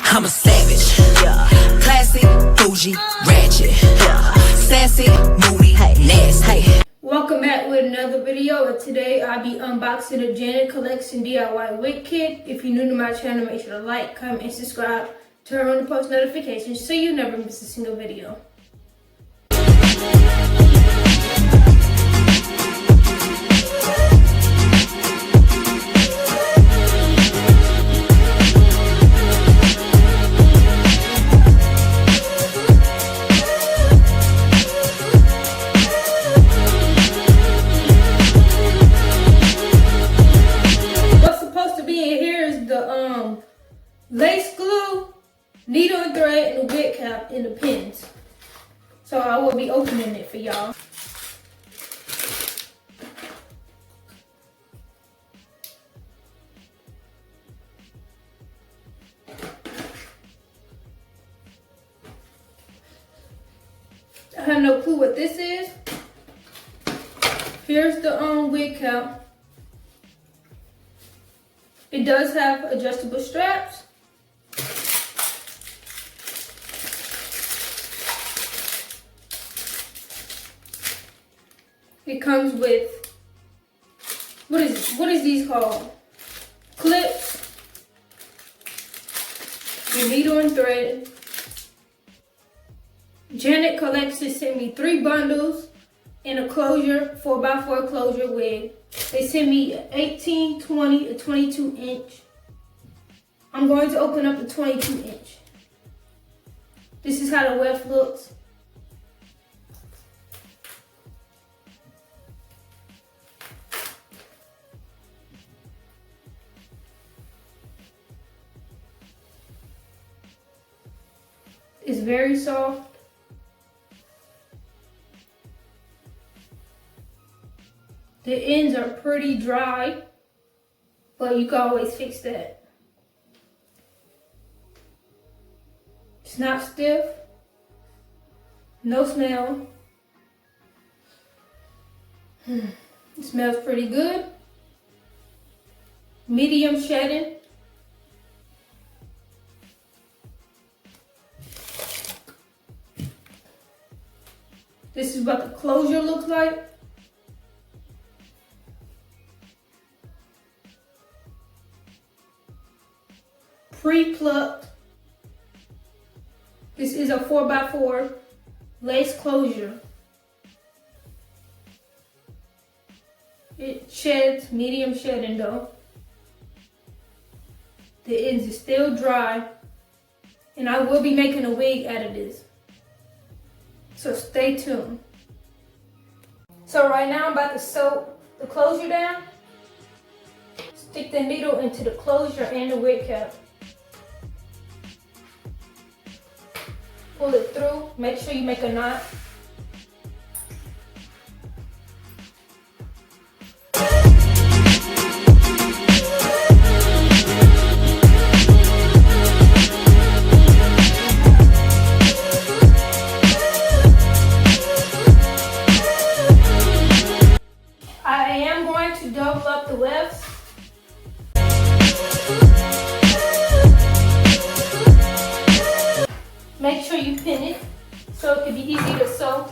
I'm a savage, yeah. Classy, bougie, ratchet, yeah. Sassy, moody, nasty. Welcome back with another video, and today I'll be unboxing the Janet Collection DIY wig kit. If you're new to my channel, make sure to like, comment, and subscribe. Turn on the post notifications so you never miss a single video. Lace glue, needle and thread, and a wig cap and the pins. So I will be opening it for y'all. I have no clue what this is. Here's the wig cap. It does have adjustable straps. It comes with, what is these called? Clips, your needle and thread. Janet Collection sent me 3 bundles and a closure, 4x4 closure wig. They sent me an 18, 20, and 22 inch. I'm going to open up the 22 inch. This is how the weft looks. It's very soft. The ends are pretty dry, but you can always fix that. It's not stiff, no smell. It smells pretty good. Medium shedding. This is what the closure looks like. Pre-plucked. This is a 4x4 lace closure. It sheds, medium shedding though. The ends is still dry, and I will be making a wig out of this. So stay tuned. So right now I'm about to sew the closure down. Stick the needle into the closure and the wig cap. Pull it through, make sure you make a knot. I am going to double up the wefts. Make sure you pin it so it can be easy to sew.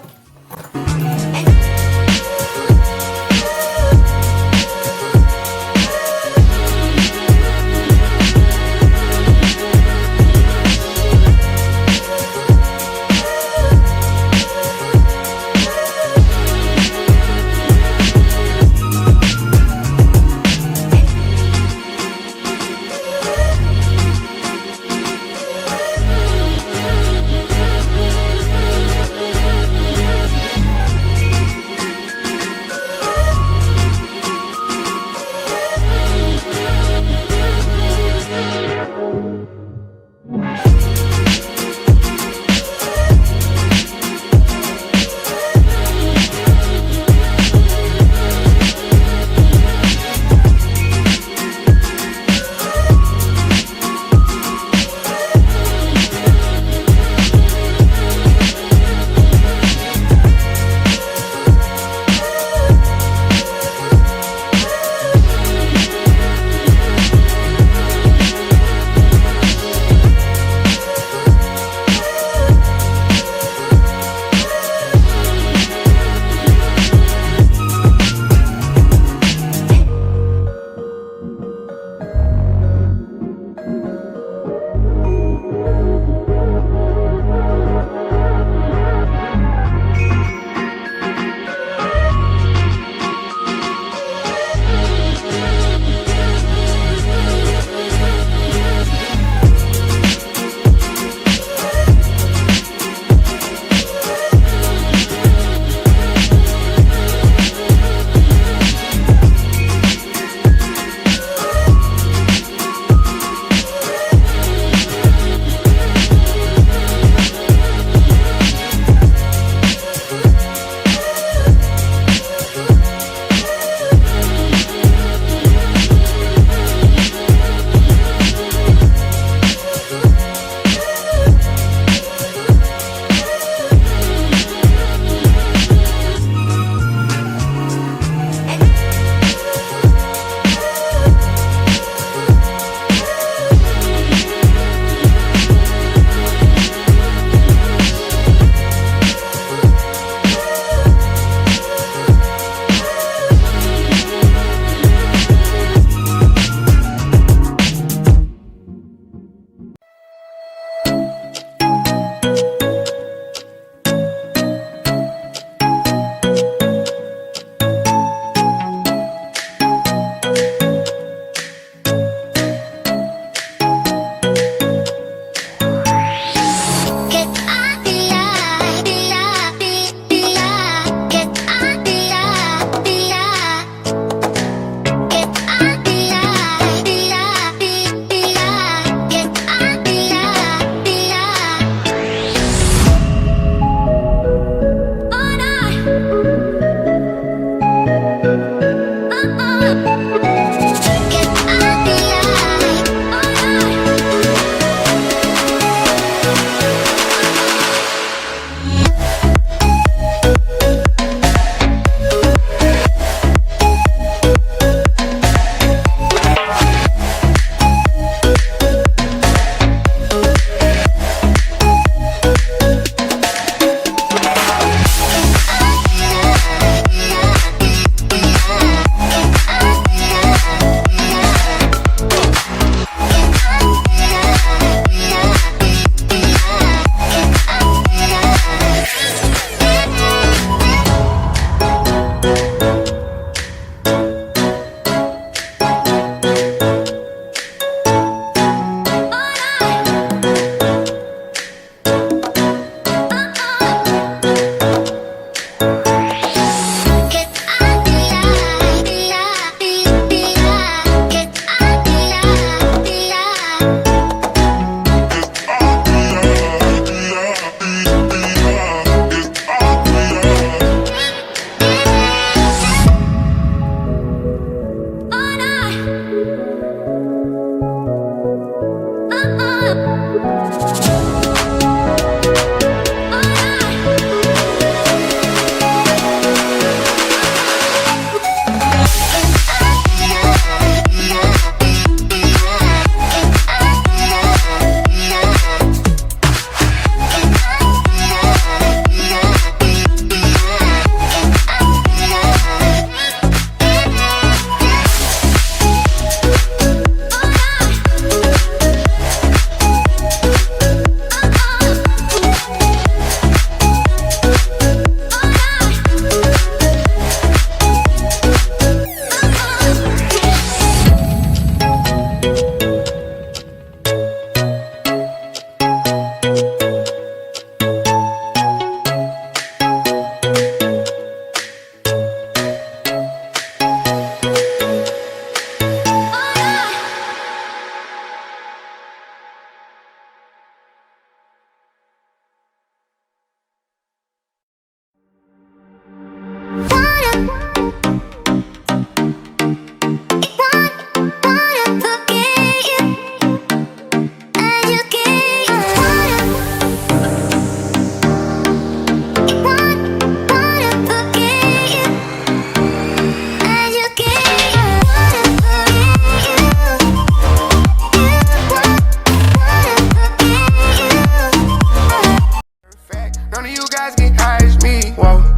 None of you guys get high as me. Whoa.